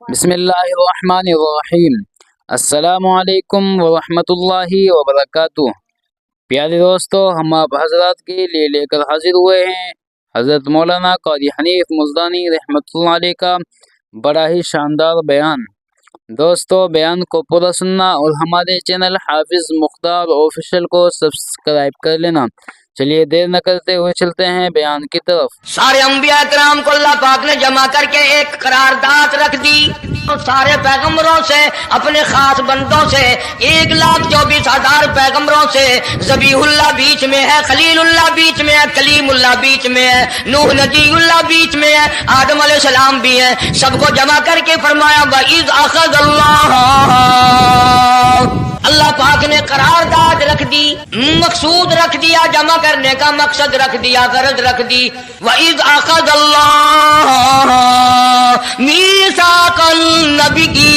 بسم اللہ الرحمن الرحیم۔ السلام علیکم ورحمۃ اللہ وبرکاتہ۔ پیارے دوستو، ہم آپ حضرات کے لیے لے کر حاضر ہوئے ہیں حضرت مولانا قاری حنیف مزدانی رحمۃ اللہ علیہ کا بڑا ہی شاندار بیان۔ دوستو، بیان کو پورا سننا اور ہمارے چینل حافظ مختار آفیشیل کو سبسکرائب کر لینا۔ چلیے دیر نہ کرتے ہوئے چلتے ہیں بیان کی طرف۔ سارے انبیاء کرام کو اللہ پاک نے جمع کر کے ایک قرارداد رکھ دی، سارے پیغمبروں سے، اپنے خاص بندوں سے، 1,24,000 پیغمبروں سے۔ ذبیح اللہ بیچ میں ہے، خلیل اللہ بیچ میں ہے، کلیم اللہ بیچ میں ہے، نوح نجی اللہ بیچ میں ہے، آدم علیہ السلام بھی ہے۔ سب کو جمع کر کے فرمایا وَإِذْ أَخَذَ اللہ پاک نے قرارداد رکھ دی، مقصود رکھ دیا، جمع کرنے کا مقصد رکھ دیا، غرض رکھ دی۔ وَإِذْ أَخَذَ اللَّهُ مِيثَاقَ النَّبِيِّينَ،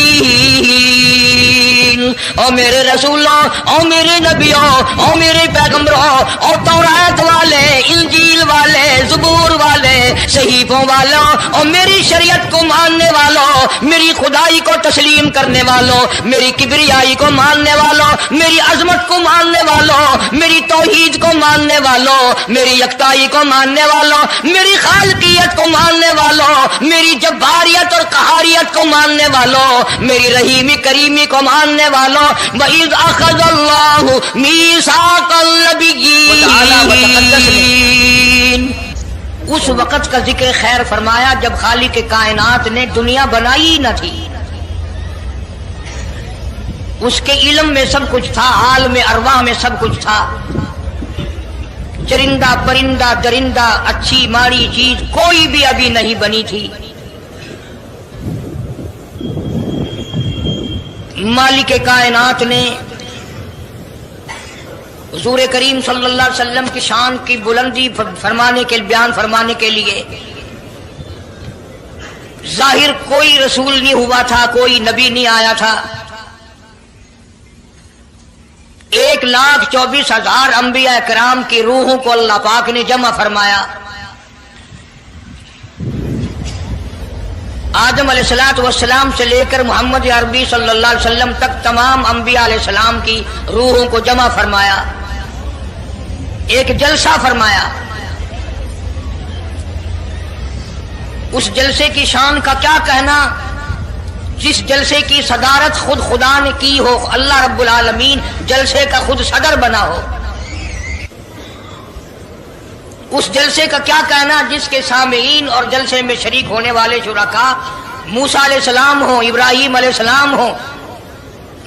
او میرے رسولوں، او میرے نبیوں، او میرے پیغمبروں، اور تورات والے، انجیل والے، زبور والے، صحیفوں والوں، اور میری شریعت کو ماننے والوں، میری خدائی کو تسلیم کرنے والوں، میری کبریائی کو ماننے والوں، میری عظمت کو ماننے والوں، میری توحید کو ماننے والوں، میری یکتائی کو ماننے والوں، میری خالقیت کو ماننے والوں، میری جباریت اور قہاریت کو ماننے والوں، میری رحیمی کریمی کو ماننے والوں۔ وَإِذْ أَخَذَ اللَّهُ مِيثَاقَ النَّبِيِّينَ، اس وقت کا ذکر خیر فرمایا جب خالق کائنات نے دنیا بنائی نہ تھی۔ اس کے علم میں سب کچھ تھا، عالم ارواح میں سب کچھ تھا، چرندہ پرندہ درندہ، اچھی ماڑی چیز کوئی بھی ابھی نہیں بنی تھی۔ مالک کائنات نے حضور کریم صلی اللہ علیہ وسلم کی شان کی بلندی بیان فرمانے کے لیے ظاہر کوئی رسول نہیں ہوا تھا، کوئی نبی نہیں آیا تھا۔ 1,24,000 انبیاء کرام کی روحوں کو اللہ پاک نے جمع فرمایا۔ آدم علیہ السلام سے لے کر محمد عربی صلی اللہ علیہ وسلم تک تمام انبیاء علیہ السلام کی روحوں کو جمع فرمایا، ایک جلسہ فرمایا۔ اس جلسے کی شان کا کیا کہنا، جس جلسے کی صدارت خود خدا نے کی ہو، اللہ رب العالمین جلسے کا خود صدر بنا ہو۔ اس جلسے کا کیا کہنا جس کے سامعین اور جلسے میں شریک ہونے والے شرکاء موسیٰ علیہ السلام ہو، ابراہیم علیہ السلام ہو،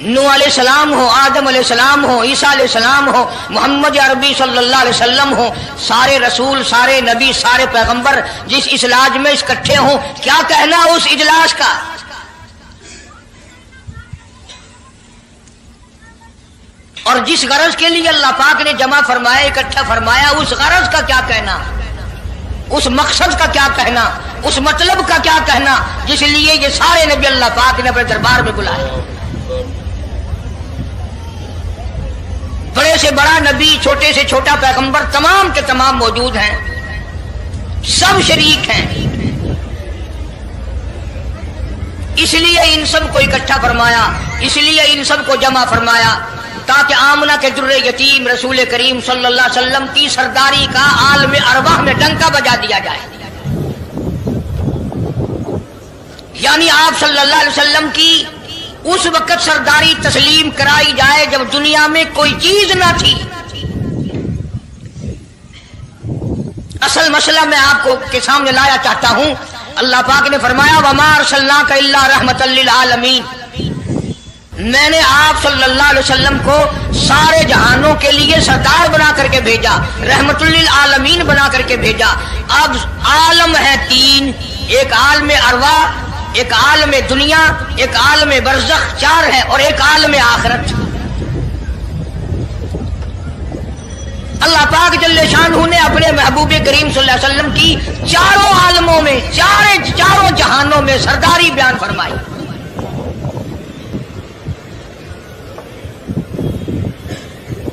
نوح علیہ السلام ہو، آدم علیہ السلام ہو، عیسیٰ علیہ السلام ہو، محمد عربی صلی اللہ علیہ وسلم ہو، سارے رسول، سارے نبی، سارے پیغمبر جس اجلاس میں اکٹھے ہوں، کیا کہنا اس اجلاس کا؟ اور جس غرض کے لیے اللہ پاک نے جمع فرمایا، اکٹھا فرمایا، اس غرض کا کیا کہنا، اس مقصد کا کیا کہنا، اس مطلب کا کیا کہنا جس لیے یہ سارے نبی اللہ پاک نے اپنے دربار میں بلائے۔ بڑے سے بڑا نبی، چھوٹے سے چھوٹا پیغمبر، تمام کے تمام موجود ہیں، سب شریک ہیں۔ اس لیے ان سب کو اکٹھا فرمایا، اس لیے ان سب کو جمع فرمایا تاکہ آمنہ کے در یتیم رسول کریم صلی اللہ علیہ وسلم کی سرداری کا عالم ارواح میں ڈنکا بجا دیا جائے، یعنی آپ صلی اللہ علیہ وسلم کی اس وقت سرداری تسلیم کرائی جائے جب دنیا میں کوئی چیز نہ تھی۔ اصل مسئلہ میں آپ کو کے سامنے لایا چاہتا ہوں۔ اللہ پاک نے فرمایا وَمَا أَرْسَلْنَاكَ إِلَّا رَحْمَةً لِّلْعَالَمِينَ، میں نے آپ صلی اللہ علیہ وسلم کو سارے جہانوں کے لیے سردار بنا کر کے بھیجا، رحمت للعالمین بنا کر کے بھیجا۔ اب عالم ہے تین، ایک عالم ارواح، ایک عالم دنیا، ایک عالم برزخ، 4 ہے، اور ایک عالم آخرت۔ اللہ پاک جل شانہ نے اپنے محبوب کریم صلی اللہ علیہ وسلم کی چاروں عالموں میں، چاروں جہانوں میں سرداری بیان فرمائی۔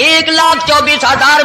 1,24,000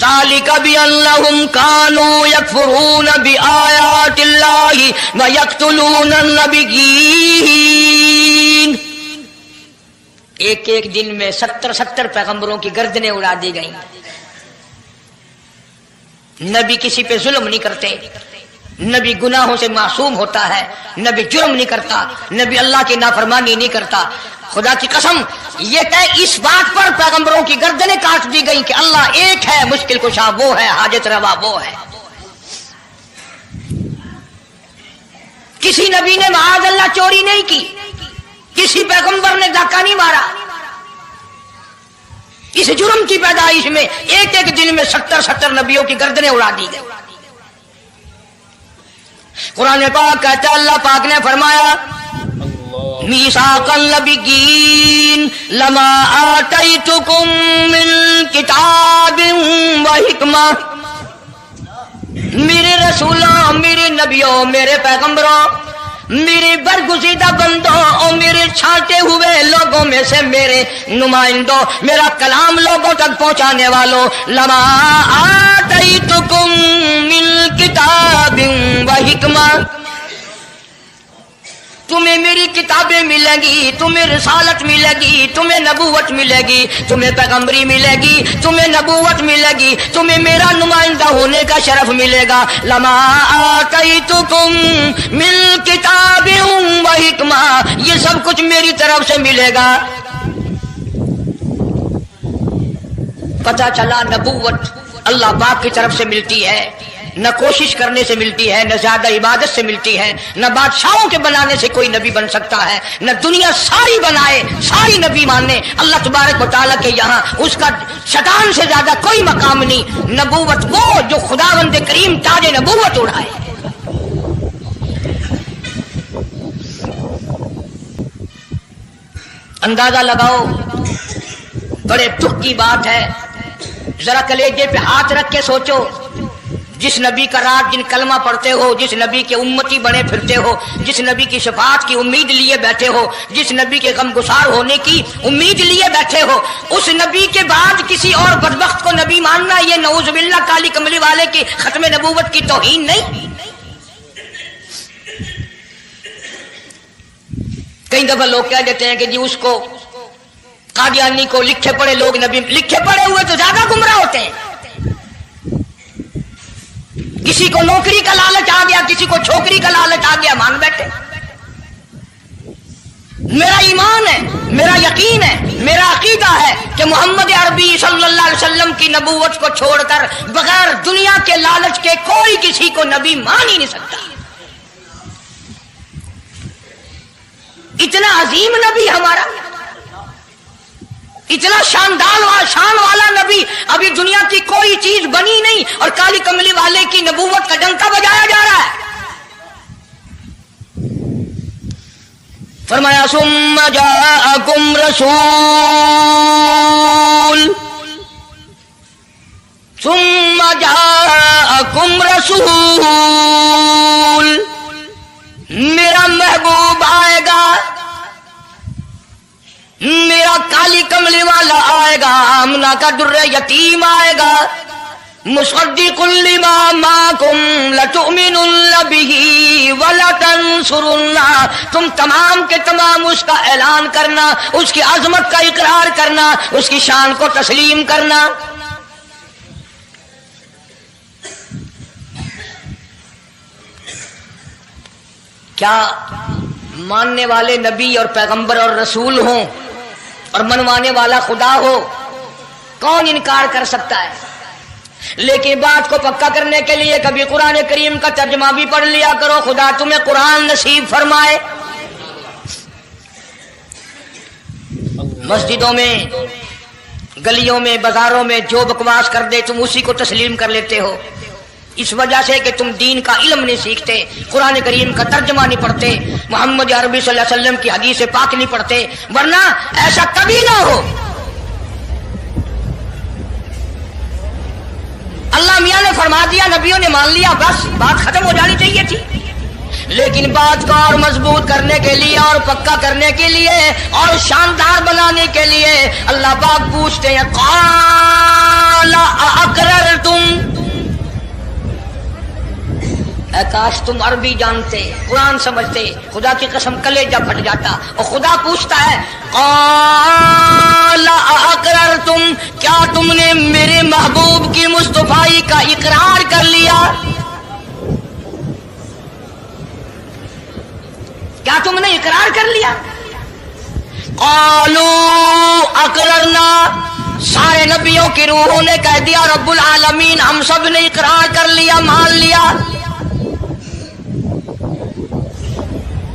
ذالک بأنہم کانوا یکفرون بآیات اللہ ویقتلون النبیین. ایک ایک دن میں 70 پیغمبروں کی گردنیں اڑا دی گئیں. نبی کسی پہ ظلم نہیں کرتے، نبی گناہوں سے معصوم ہوتا ہے، نبی جرم نہیں کرتا، نبی اللہ کی نافرمانی نہیں کرتا. خدا کی قسم یہ کہ اس بات پر پیغمبروں کی گردنیں کاٹ دی گئیں کہ اللہ ایک ہے، مشکل کشا وہ ہے، حاجت روا وہ ہے. کسی نبی نے معاذ اللہ چوری نہیں کی، کسی پیغمبر نے ڈاکہ نہیں مارا. اس جرم کی پیدائش میں ایک ایک دن میں 70 نبیوں کی گردنیں اڑا دی گئی. قرآن پاک کہتا ہے اللہ پاک نے فرمایا میثاق النبیین لما آتیتکم من کتاب و حکمہ. میرے رسولوں، میرے نبیوں، میرے پیغمبروں، میرے برگزیدہ بندوں اور میرے چھانٹے ہوئے لوگوں میں سے میرے نمائندوں، میرا کلام لوگوں تک پہنچانے والوں، لما آتیتکم من کتاب و حکمہ. تمہیں میری کتابیں ملیں گی، تمہیں رسالت ملے گی، تمہیں نبوت ملے گی، تمہیں پیغمبری ملے گی، تمہیں نبوت ملے گی، تمہیں میرا نمائندہ ہونے کا شرف ملے گا. لما آتیتکم من کتاب و حکمہ، یہ سب کچھ میری طرف سے ملے گا. پتہ چلا نبوت اللہ پاک کی طرف سے ملتی ہے، نہ کوشش کرنے سے ملتی ہے، نہ زیادہ عبادت سے ملتی ہے، نہ بادشاہوں کے بنانے سے کوئی نبی بن سکتا ہے، نہ دنیا ساری بنائے ساری نبی مانے اللہ تبارک و تعالیٰ کے یہاں اس کا شیطان سے زیادہ کوئی مقام نہیں. نبوت وہ جو خداوند کریم تاج نبوت اڑائے. اندازہ لگاؤ، بڑے دکھ کی بات ہے. ذرا کلیجے پہ ہاتھ رکھ کے سوچو، جس نبی کا رات دن کلمہ پڑھتے ہو، جس نبی کے امتی بنے پھرتے ہو، جس نبی کی شفاعت کی امید لیے بیٹھے ہو، جس نبی کے غم گسار ہونے کی امید لیے بیٹھے ہو، اس نبی کے بعد کسی اور بدبخت کو نبی ماننا یہ نعوذ باللہ کالی کملی والے کی ختم نبوت کی توہین نہیں؟ کئی دفعہ لوگ کہہ دیتے ہیں کہ جی اس کو قادیانی کو لکھے پڑھے لوگ نبی، لکھے پڑھے ہوئے تو زیادہ گمراہ ہوتے ہیں. کسی کو نوکری کا لالچ آ گیا، کسی کو چھوکری کا لالچ آ گیا، مان بیٹھے. میرا ایمان ہے، میرا یقین ہے، میرا عقیدہ ہے کہ محمد عربی صلی اللہ علیہ وسلم کی نبوت کو چھوڑ کر بغیر دنیا کے لالچ کے کوئی کسی کو نبی مان ہی نہیں سکتا. اتنا عظیم نبی ہمارا، اتنا شاندار شان والا نبی، ابھی دنیا کی کوئی چیز بنی نہیں اور کالی کملی والے کی نبوت کا ڈنکا بجایا جا رہا ہے. فرمایا ثم جاءکم رسول، ثم جاءکم رسول، میرا محبوب آئے گا، میرا کالی کملی والا آئے گا، آمنہ کا در یتیم آئے گا. مصدق لما معکم لتؤمنن بہ ولتنصرنہ، تم تمام کے تمام اس کا اعلان کرنا، اس کی عظمت کا اقرار کرنا، اس کی شان کو تسلیم کرنا. کیا ماننے والے نبی اور پیغمبر اور رسول ہوں اور منوانے والا خدا ہو؟ کون انکار کر سکتا ہے؟ لیکن بات کو پکا کرنے کے لیے کبھی قرآن کریم کا ترجمہ بھی پڑھ لیا کرو. خدا تمہیں قرآن نصیب فرمائے. مسجدوں میں، گلیوں میں، بازاروں میں جو بکواس کر دے تم اسی کو تسلیم کر لیتے ہو، اس وجہ سے کہ تم دین کا علم نہیں سیکھتے، قرآن کریم کا ترجمہ نہیں پڑھتے، محمد عربی صلی اللہ علیہ وسلم کی حدیث پاک نہیں پڑھتے. ورنہ ایسا کبھی نہ ہو. اللہ میاں نے فرما دیا، نبیوں نے مان لیا، بس بات ختم ہو جانی چاہیے تھی. لیکن بات کو اور مضبوط کرنے کے لیے اور پکا کرنے کے لیے اور شاندار بنانے کے لیے اللہ پاک پوچھتے ہیں قال اقررتم، اے کاش تم عربی جانتے، قرآن سمجھتے، خدا کی قسم کلیجہ پھٹ جاتا۔ اور خدا پوچھتا ہے قال اقررتم، کیا تم نے میرے محبوب کی مصطفائی کا اقرار کر لیا؟ کیا تم نے اقرار کر لیا؟ قالوا اقررنا، سارے نبیوں کی روحوں نے کہہ دیا رب العالمین ہم سب نے اقرار کر لیا، مان لیا۔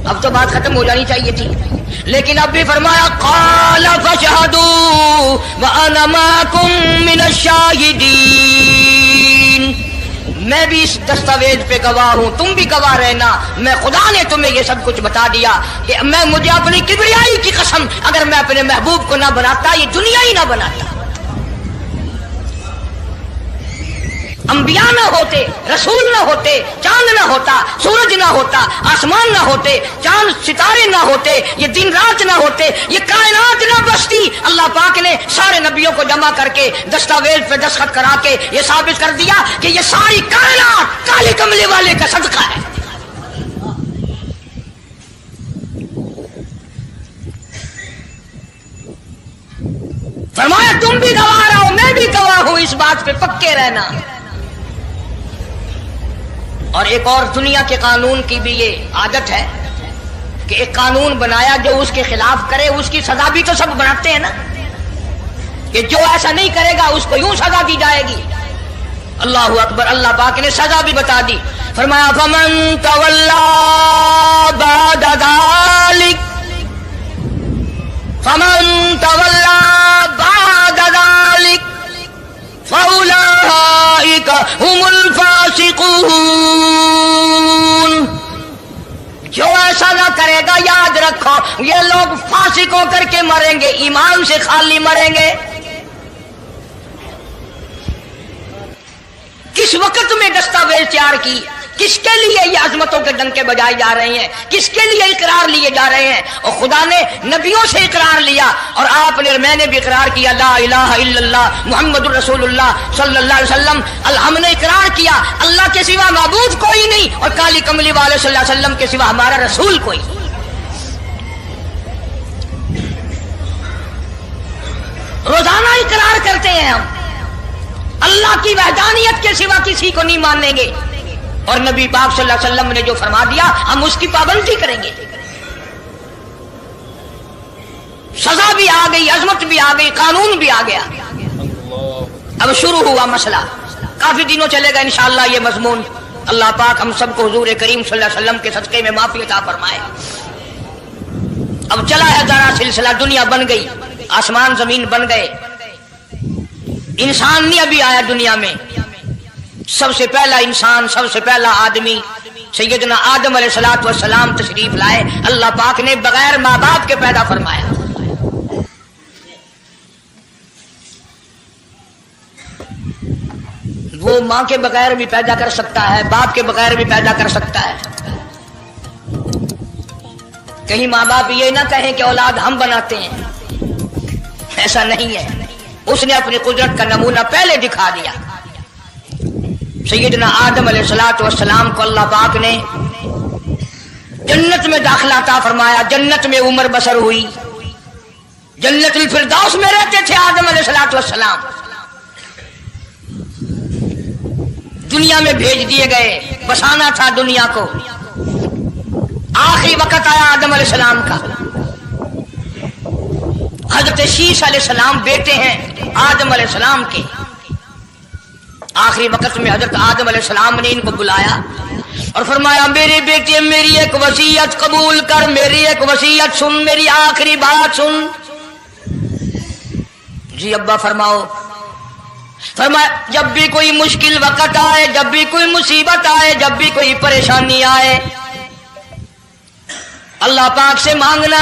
اب تو بات ختم ہو جانی چاہیے تھی، لیکن اب بھی فرمایا قال فاشهدوا وانا معكم من الشاهدين، میں بھی اس دستاویز پہ گواہ ہوں، تم بھی گواہ رہنا، میں خدا نے تمہیں یہ سب کچھ بتا دیا کہ مجھے اپنی کبریائی کی قسم اگر میں اپنے محبوب کو نہ بناتا یہ دنیا ہی نہ بناتا، انبیاء نہ ہوتے، رسول نہ ہوتے، چاند نہ ہوتا، سورج نہ ہوتا، آسمان نہ ہوتے، چاند ستارے نہ ہوتے، یہ دن رات نہ ہوتے، یہ کائنات نہ بستی۔ اللہ پاک نے سارے نبیوں کو جمع کر کے دستاویز پہ دستخط کرا کے یہ ثابت کر دیا کہ یہ ساری کائنات کالے کملے والے کا صدقہ ہے۔ فرمایا تم بھی گواہ رہو، میں بھی گواہ ہوں، اس بات پہ پکے رہنا۔ اور ایک اور دنیا کے قانون کی بھی یہ عادت ہے کہ ایک قانون بنایا جو اس کے خلاف کرے اس کی سزا بھی تو سب بناتے ہیں نا، کہ جو ایسا نہیں کرے گا اس کو یوں سزا دی جائے گی۔ اللہ اکبر، اللہ پاک نے سزا بھی بتا دی، فرمایا فمن تولا بعد ذلک، فمن تولا بعد ذلک فاولئک هم الفاسقون، جو ایسا نہ کرے گا یاد رکھو یہ لوگ فاسق ہو کر کے مریں گے، ایمان سے خالی مریں گے۔ کس وقت میں دستاویز تیار کی، کس کے لیے یہ عظمتوں کے ڈنکے بجائے جا رہے ہیں، کس کے لیے اقرار لیے جا رہے ہیں؟ اور خدا نے نبیوں سے اقرار لیا اور آپ نے، میں نے بھی اقرار کیا لا الہ الا اللہ محمد الرسول اللہ صلی اللہ علیہ وسلم، ہم نے اقرار کیا اللہ کے سوا معبود کوئی نہیں اور کالی کملی والے صلی اللہ علیہ وسلم کے سوا ہمارا رسول کوئی۔ روزانہ اقرار کرتے ہیں ہم اللہ کی وحدانیت کے سوا کسی کو نہیں مانیں گے، اور نبی پاک صلی اللہ علیہ وسلم نے جو فرما دیا ہم اس کی پابندی کریں گے۔ سزا بھی آ گئی، عظمت بھی آ گئی، قانون بھی آ گیا۔ اب شروع ہوا مسئلہ، کافی دنوں چلے گا انشاءاللہ یہ مضمون۔ اللہ پاک ہم سب کو حضور کریم صلی اللہ علیہ وسلم کے صدقے میں معافی عطا فرمائے۔ اب چلا ہے ذرا سلسلہ، دنیا بن گئی، آسمان زمین بن گئے، انسان نہیں ابھی آیا دنیا میں۔ سب سے پہلا انسان، سب سے پہلا آدمی سیدنا آدم علیہ الصلوۃ والسلام تشریف لائے، اللہ پاک نے بغیر ماں باپ کے پیدا فرمایا۔ وہ ماں کے بغیر بھی پیدا کر سکتا ہے، باپ کے بغیر بھی پیدا کر سکتا ہے۔ کہیں ماں باپ یہ نہ کہیں کہ اولاد ہم بناتے ہیں، ایسا نہیں ہے، اس نے اپنی قدرت کا نمونہ پہلے دکھا دیا۔ سیدنا آدم علیہ الصلوۃ والسلام کو اللہ پاک نے جنت میں داخلہ عطا فرمایا، جنت میں عمر بسر ہوئی، جنت الفردوس میں رہتے تھے آدم علیہ الصلوۃ والسلام۔ دنیا میں بھیج دیے گئے، بسانا تھا دنیا کو۔ آخری وقت آیا آدم علیہ السلام کا۔ حضرت شیش علیہ السلام بیٹے ہیں آدم علیہ السلام کے۔ آخری وقت میں حضرت آدم علیہ السلام نے ان کو بلایا اور فرمایا میرے بیٹے میری ایک وصیت قبول کر، میری ایک وصیت سن، میری آخری بات سن۔ جی ابا فرماؤ۔ فرمایا جب بھی کوئی مشکل وقت آئے، جب بھی کوئی مصیبت آئے، جب بھی کوئی پریشانی آئے، اللہ پاک سے مانگنا،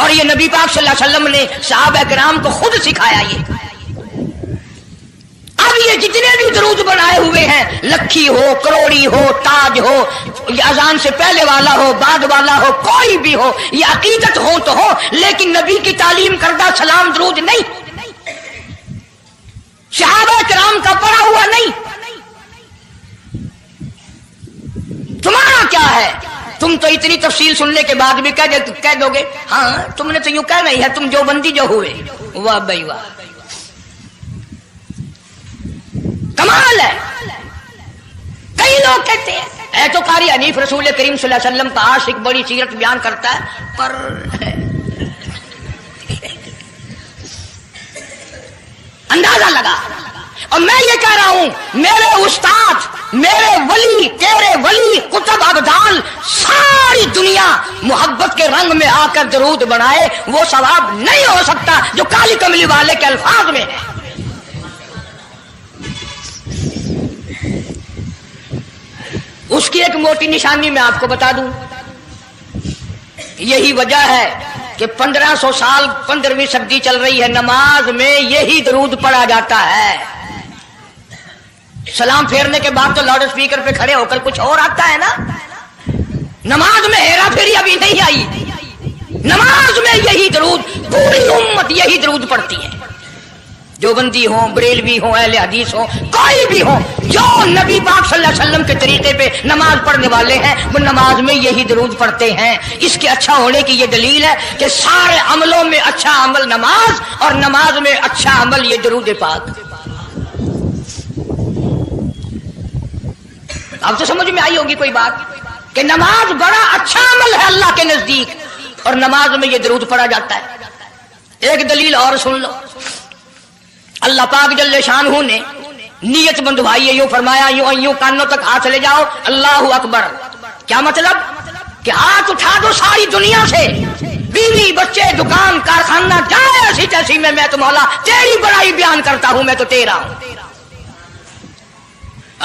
اور یہ نبی پاک صلی اللہ علیہ وسلم نے صحابہ کرام کو خود سکھایا یہ. اب یہ جتنے بھی درود بنائے ہوئے ہیں، لکھی ہو، کروڑی ہو، تاج ہو، یہ اذان سے پہلے والا ہو، بعد والا ہو، کوئی بھی ہو، یہ عقیدت ہو تو ہو، لیکن نبی کی تعلیم کردہ سلام درود نہیں، صحابہ کرام کا پڑھا ہوا نہیں. تمہارا کیا ہے؟ تم تو اتنی تفصیل سننے کے بعد بھی کہہ دو گے ہاں تم نے تو یوں کہہ نہیں ہے، تم جو بندی جو ہوئے. واہ بھائی واہ، کمال ہے. کئی لوگ کہتے ہیں اے تو قاری حنیف رسول کریم صلی اللہ علیہ وسلم کا عاشق بڑی سیرت بیان کرتا ہے، پر اندازہ لگا. اور میں یہ کہہ رہا ہوں میرے استاد، میرے ولی، تیرے ولی، کتب ابدال، ساری دنیا محبت کے رنگ میں آ کر درود بنائے، وہ ثواب نہیں ہو سکتا جو کالی کملی والے کے الفاظ میں ہے. اس کی ایک موٹی نشانی میں آپ کو بتا دوں. یہی وجہ ہے کہ 1500 سال 15ویں صدی چل رہی ہے، نماز میں یہی درود پڑھا جاتا ہے. سلام پھیرنے کے بعد تو لاؤڈ اسپیکر پہ کھڑے ہو کر کچھ اور آتا ہے نا. نماز میں ہیرا پھیری ابھی نہیں آئی، نماز میں یہی درود، پوری امت یہی درود پڑھتی ہے. جو بندی ہوں، بریلوی ہوں، اہل حدیث ہوں، کوئی بھی ہوں، جو نبی پاک صلی اللہ علیہ وسلم کے طریقے پہ نماز پڑھنے والے ہیں وہ نماز میں یہی درود پڑھتے ہیں. اس کے اچھا ہونے کی یہ دلیل ہے کہ سارے عملوں میں اچھا عمل نماز، اور نماز میں اچھا عمل یہ درود پاک. اب تو سمجھ میں آئی ہوگی کوئی بات کہ نماز بڑا اچھا عمل ہے اللہ کے نزدیک، اور نماز میں یہ درود پڑھا جاتا ہے. ایک دلیل اور سن لو. اللہ پاک جل شانہ نے نیت بندھوائی ہے، یوں فرمایا یوں کانوں تک ہاتھ لے جاؤ، اللہ اکبر. کیا مطلب؟ کہ ہاتھ اٹھا دو ساری دنیا سے، بیوی بچے دکان کارخانہ جائے ایسی تیسی میں تو مولا تیری بڑائی بیان کرتا ہوں، میں تو تیرا ہوں.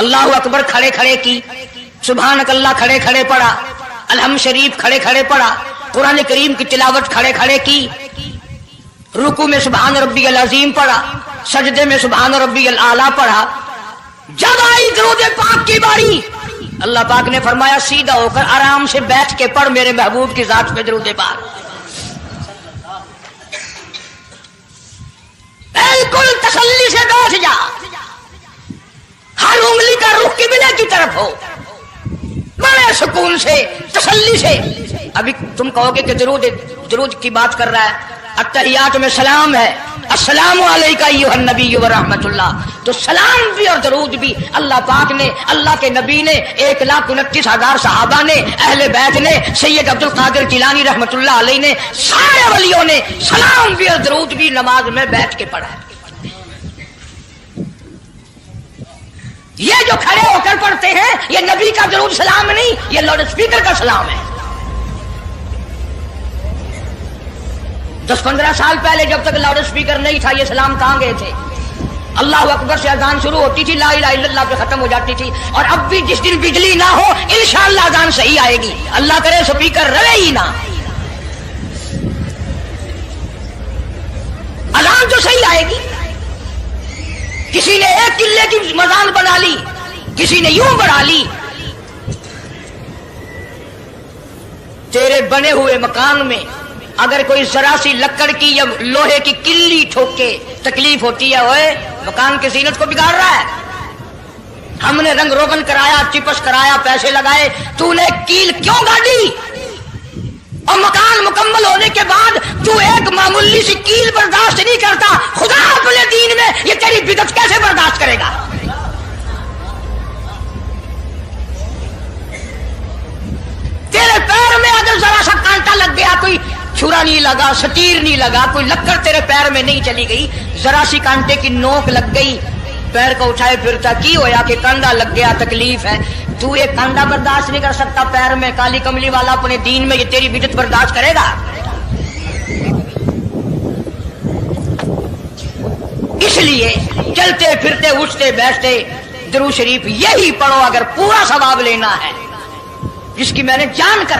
اللہ اکبر کھڑے کھڑے کی، سبحانک اللہ کھڑے کھڑے پڑھا، الحمد شریف کھڑے کھڑے پڑھا، قرآن کریم کی تلاوت کھڑے کھڑے کی، رکوع میں سبحان ربی العظیم پڑھا، سجدے میں سبحان ربی الاعلیٰ پڑھا. جب آئی درود پاک کی باری، اللہ پاک نے فرمایا سیدھا ہو کر آرام سے بیٹھ کے پڑھ میرے محبوب کی ذات پہ درود پاک. بالکل تسلی سے بیٹھ جا، ہر انگلی کا رخ قبلے کی طرف ہو، بڑے سکون سے تسلی سے. ابھی تم کہو گے کہ درود کی بات کر رہا ہے، التحیات میں سلام ہے، السلام علیکہ ایھا النبی ورحمۃ اللہ. تو سلام بھی اور درود بھی اللہ پاک نے، اللہ کے نبی نے، 1,29,000 صحابہ نے، اہل بیت نے، سید عبد القادر جیلانی رحمۃ اللہ علیہ نے، سارے ولیوں نے سلام بھی اور درود بھی نماز میں بیٹھ کے پڑھا. یہ جو کھڑے ہو کر پڑھتے ہیں یہ نبی کا درود سلام نہیں، یہ لاؤڈ اسپیکر کا سلام ہے. 10-15 سال پہلے جب تک لاؤڈ اسپیکر نہیں تھا یہ سلام کہاں گئے تھے؟ اللہ اکبر سے اذان شروع ہوتی تھی، لا الہ الا اللہ پہ ختم ہو جاتی تھی. اور اب بھی جس دن بجلی نہ ہو انشاءاللہ اذان صحیح آئے گی، اللہ کرے اسپیکر رہے ہی نہ، اذان تو صحیح آئے گی. کسی نے ایک قلعے کی مزان بنا لی، کسی نے یوں بڑھا لی. تیرے بنے ہوئے مکان میں اگر کوئی ذرا سی لکڑ کی یا لوہے کی کلی ٹھوکے تکلیف ہوتی ہے، اوئے مکان کی زینت کو بگاڑ رہا ہے. ہم نے رنگ روغن کرایا، چپس کرایا، پیسے لگائے، تو نے کیل کیوں گاڑی؟ اور مکان مکمل ہونے کے بعد تو ایک معمولی سی کیل برداشت نہیں کرتا، خدا اپنے دین میں یہ تیری بدعت کیسے برداشت کرے گا؟ تیرے پیر میں اگر ذرا سا کانٹا لگ گیا، کوئی چھرا نہیں لگا، سٹیر نہیں لگا، کوئی لکڑ تیرے پیر میں نہیں چلی گئی، ذرا سی کانٹے کی نوک لگ گئی، پیر کو اٹھائے پھرتا کی ہویا کہ کانڈا لگ گیا، تکلیف ہے. تو ایک کانڈا برداشت نہیں کر سکتا پیر میں، کالی کملی والا اپنے دین میں یہ تیری بدعت برداشت کرے گا؟ اس لیے چلتے پھرتے اٹھتے بیٹھتے درود شریف یہی پڑھو اگر پورا ثواب لینا ہے، جس کی میں نے جان کر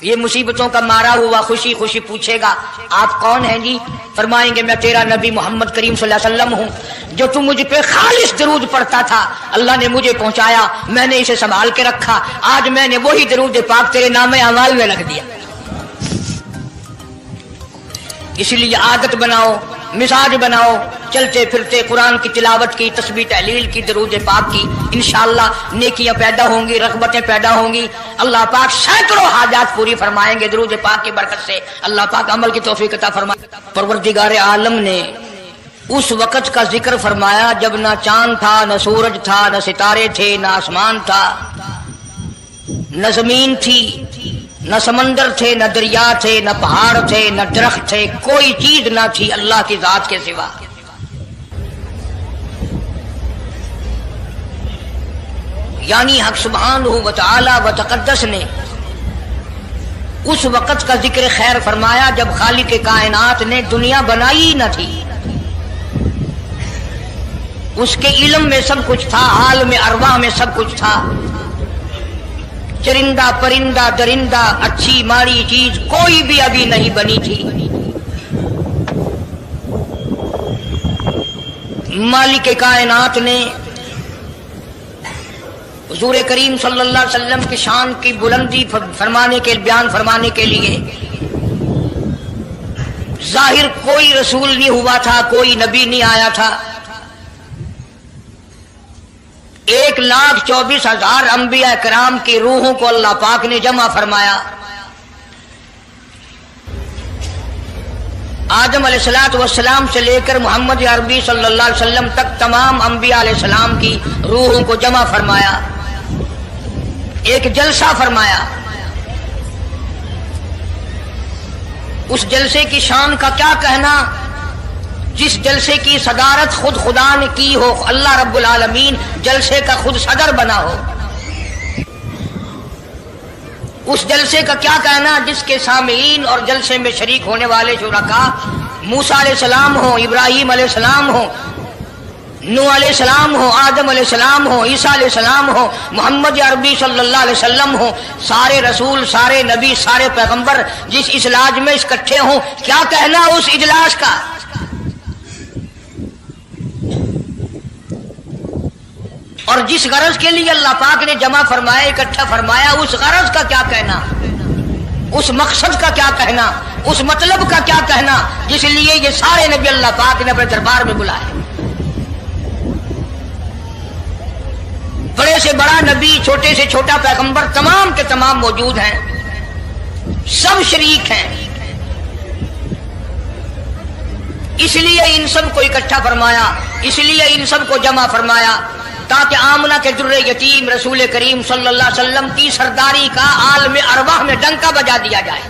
یہ مصیبتوں کا مارا ہوا خوشی خوشی پوچھے گا آپ کون ہیں جی؟ فرمائیں گے میں تیرا نبی محمد کریم صلی اللہ علیہ وسلم ہوں، جو تم مجھ پہ خالص درود پڑھتا تھا، اللہ نے مجھے پہنچایا، میں نے اسے سنبھال کے رکھا، آج میں نے وہی درود پاک تیرے نام اعمال میں رکھ دیا۔ اس لیے عادت بناؤ، مزاج بناؤ، چلتے پھرتے قرآن کی تلاوت کی، تسبیح تحلیل کی، درود پاک کی، انشاءاللہ نیکیاں پیدا ہوں گی، رغبتیں پیدا ہوں گی، اللہ پاک سینکڑوں حاجات پوری فرمائیں گے درود پاک کی برکت سے، اللہ پاک عمل کی توفیق عطا فرمائے۔ پروردگار عالم نے اس وقت کا ذکر فرمایا جب نہ چاند تھا، نہ سورج تھا، نہ ستارے تھے، نہ آسمان تھا، نہ زمین تھی، نہ سمندر تھے، نہ دریا تھے، نہ پہاڑ تھے، نہ درخت تھے، کوئی چیز نہ تھی اللہ کی ذات کے سوا۔ یعنی حق سبحانہ و تعالی و تقدس نے اس وقت کا ذکر خیر فرمایا جب خالق کائنات نے دنیا بنائی نہ تھی، اس کے علم میں سب کچھ تھا، عالم ارواح میں سب کچھ تھا، چرندہ پرندہ درندہ اچھی ماڑی چیز کوئی بھی ابھی نہیں بنی تھی۔ مالک کائنات نے حضور کریم صلی اللہ علیہ وسلم کی شان کی بلندی بیان فرمانے کے لیے ظاہر کوئی رسول نہیں ہوا تھا، کوئی نبی نہیں آیا تھا، 1,24,000 انبیاء کرام کی روحوں کو اللہ پاک نے جمع فرمایا۔ آدم علیہ السلام سے لے کر محمد عربی صلی اللہ علیہ وسلم تک تمام انبیاء علیہ السلام کی روحوں کو جمع فرمایا، ایک جلسہ فرمایا۔ اس جلسے کی شان کا کیا کہنا، جس جلسے کی صدارت خود خدا نے کی ہو، اللہ رب العالمین جلسے کا خود صدر بنا ہو۔ اس جلسے کا کیا کہنا جس کے سامعین اور جلسے میں شریک ہونے والے شرکاء موسیٰ علیہ السلام ہو، ابراہیم علیہ السلام ہو، نوح علیہ السلام ہو، آدم علیہ السلام ہو، عیسیٰ علیہ السلام ہو، محمد عربی صلی اللہ علیہ وسلم ہو، سارے رسول، سارے نبی، سارے پیغمبر جس اجلاس میں اکٹھے ہوں، کیا کہنا اس اجلاس کا؟ اور جس غرض کے لیے اللہ پاک نے جمع فرمایا، اکٹھا فرمایا، اس غرض کا کیا کہنا، اس مقصد کا کیا کہنا، اس مطلب کا کیا کہنا جس لیے یہ سارے نبی اللہ پاک نے اپنے دربار میں بلائے۔ بڑے سے بڑا نبی، چھوٹے سے چھوٹا پیغمبر، تمام کے تمام موجود ہیں، سب شریک ہیں، اس لیے ان سب کو اکٹھا فرمایا، اس لیے ان سب کو جمع فرمایا تاکہ آمنہ کے در یتیم رسول کریم صلی اللہ علیہ وسلم کی سرداری کا عالم ارواح میں ڈنکا بجا دیا جائے۔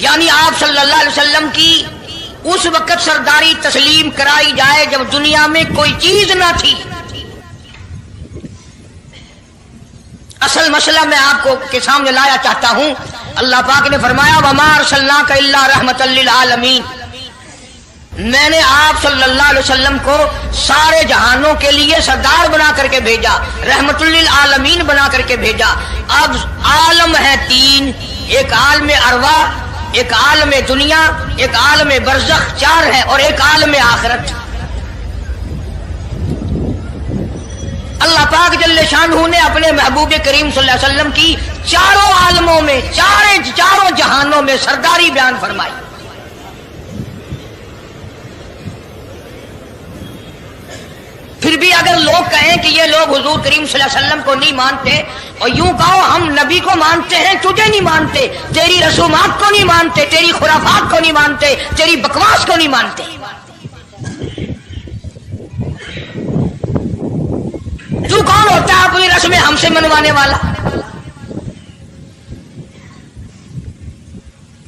یعنی آپ صلی اللہ علیہ وسلم کی اس وقت سرداری تسلیم کرائی جائے جب دنیا میں کوئی چیز نہ تھی۔ اصل مسئلہ میں آپ کو کے سامنے لایا چاہتا ہوں۔ اللہ پاک نے فرمایا وَمَا أَرْسَلْنَاكَ إِلَّا رَحْمَةً لِّلْعَالَمِينَ، میں نے آپ صلی اللہ علیہ وسلم کو سارے جہانوں کے لیے سردار بنا کر کے بھیجا، رحمت للعالمین بنا کر کے بھیجا۔ اب عالم ہے تین، ایک عالم ارواح، ایک عالم دنیا، ایک عالم برزخ، چار ہے، اور ایک عالم آخرت۔ اللہ پاک جل شانہ نے اپنے محبوب کریم صلی اللہ علیہ وسلم کی چاروں عالموں میں، چاروں جہانوں میں سرداری بیان فرمائی۔ پھر بھی اگر لوگ کہیں کہ یہ لوگ حضور کریم صلی اللہ علیہ وسلم کو نہیں مانتے، اور یوں کہو ہم نبی کو مانتے ہیں، تجھے نہیں مانتے، تیری رسومات کو نہیں مانتے، تیری خرافات کو نہیں مانتے، تیری بکواس کو نہیں مانتے، تو کون ہوتا ہے اپنی رسمیں ہم سے منوانے والا؟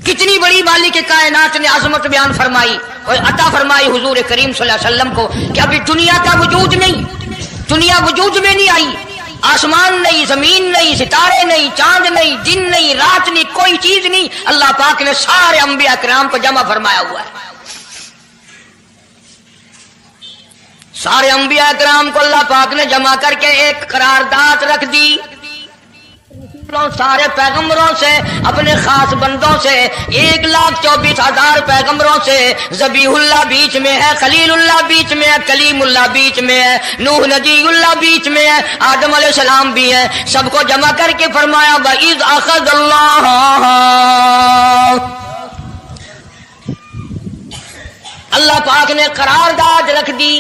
کتنی بڑی مالک کائنات نے عظمت بیان فرمائی اور عطا فرمائی حضور کریم صلی اللہ علیہ وسلم کو کہ ابھی دنیا کا وجود نہیں، دنیا وجود میں نہیں آئی، آسمان نہیں، زمین نہیں، ستارے نہیں، چاند نہیں، دن نہیں، رات نہیں، کوئی چیز نہیں، اللہ پاک نے سارے انبیاء کرام کو جمع فرمایا ہوا ہے۔ سارے انبیاء کرام کو اللہ پاک نے جمع کر کے ایک قرارداد رکھ دی، سارے پیغمبروں سے، اپنے خاص بندوں سے، 1,24,000 پیغمبروں سے، ذبیح اللہ بیچ میں ہے، خلیل اللہ بیچ میں ہے، کلیم اللہ بیچ میں ہے، نوح نجی اللہ بیچ میں ہے، آدم علیہ السلام بھی ہے، سب کو جمع کر کے فرمایا وَإِذْ أَخَذَ اللہ پاک نے قرارداد رکھ دی،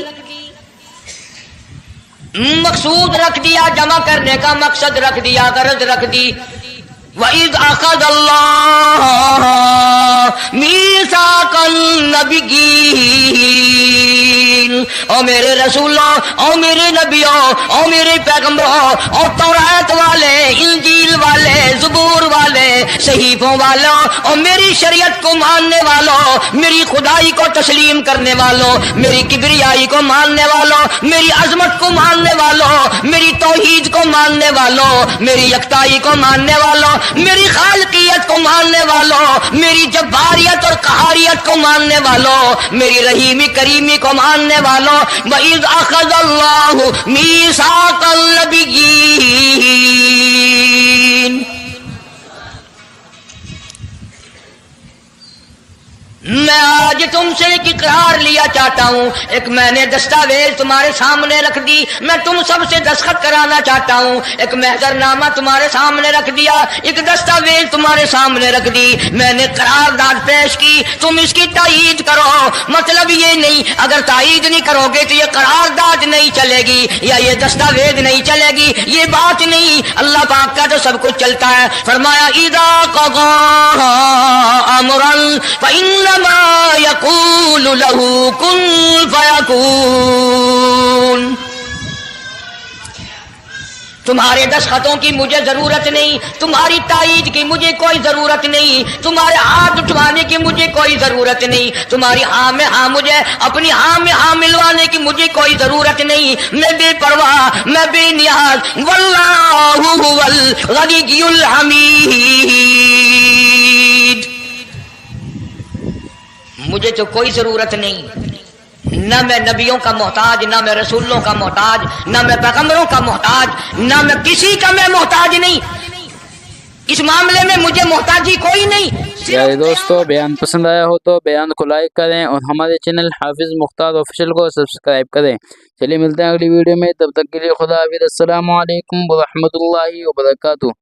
مقصود رکھ دیا، جمع کرنے کا مقصد رکھ دیا، غرض رکھ دی۔ وَإِذْ أَخَذَ اللَّهُ مِيثَاقَ النَّبِيِّينَ، او میرے رسولوں، او میرے نبیوں، او میرے پیغمبروں، او تورات والے، انجیل والے، زبور والے، صحیفوں والوں، او میری شریعت کو ماننے والوں، میری خدائی کو تسلیم کرنے والوں، میری کبریائی کو ماننے والوں، میری عظمت کو ماننے والوں، میری توحید کو ماننے والوں، میری یکتائی کو ماننے والوں، میری خالقیت کو ماننے والوں، میری جباریت اور قہاریت کو ماننے والوں، میری رحیمی کریمی کو ماننے والوں، وَإِذْ أَخَذَ اللَّهُ مِيثَاقَ النَّبِيِّينَ، میں آج تم سے ایک اقرار لیا چاہتا ہوں، ایک میں نے دستاویز تمہارے سامنے رکھ دی، میں تم سب سے دستخط کرانا چاہتا ہوں، ایک محضر نامہ تمہارے سامنے رکھ دیا، ایک دستاویز تمہارے سامنے رکھ دی، میں نے قرارداد پیش کی، تم اس کی تائید کرو۔ مطلب یہ نہیں اگر تائید نہیں کرو گے تو یہ قرارداد نہیں چلے گی یا یہ دستاویز نہیں چلے گی، یہ بات نہیں، اللہ پاک کا تو سب کچھ چلتا ہے۔ فرمایا اذا قضى امرا فانما يقول له كن فيكون، تمہارے دستخطوں کی مجھے ضرورت نہیں، تمہاری تائید کی مجھے کوئی ضرورت نہیں، تمہارے ہاتھ اٹھوانے کی مجھے کوئی ضرورت نہیں، تمہاری ہاں میں ہاں مجھے اپنی ہاں میں ہاں ملوانے کی مجھے کوئی ضرورت نہیں، میں بے پرواہ، میں بے نیاز، واللہ هو الغنی الحمید، مجھے تو کوئی ضرورت نہیں، نہ میں نبیوں کا محتاج، نہ میں رسولوں کا محتاج، نہ میں پیغمبروں کا محتاج، نہ میں کسی کا میں محتاج نہیں، اس معاملے میں مجھے محتاجی کوئی نہیں۔ پیارے دوستو، بیان پسند آیا ہو تو بیان کو لائک کریں اور ہمارے چینل حافظ مختار آفیشیل کو سبسکرائب کریں۔ چلیے ملتے ہیں اگلی ویڈیو میں، تب تک کے لیے خدا حافظ، السلام علیکم ورحمۃ اللہ وبرکاتہ۔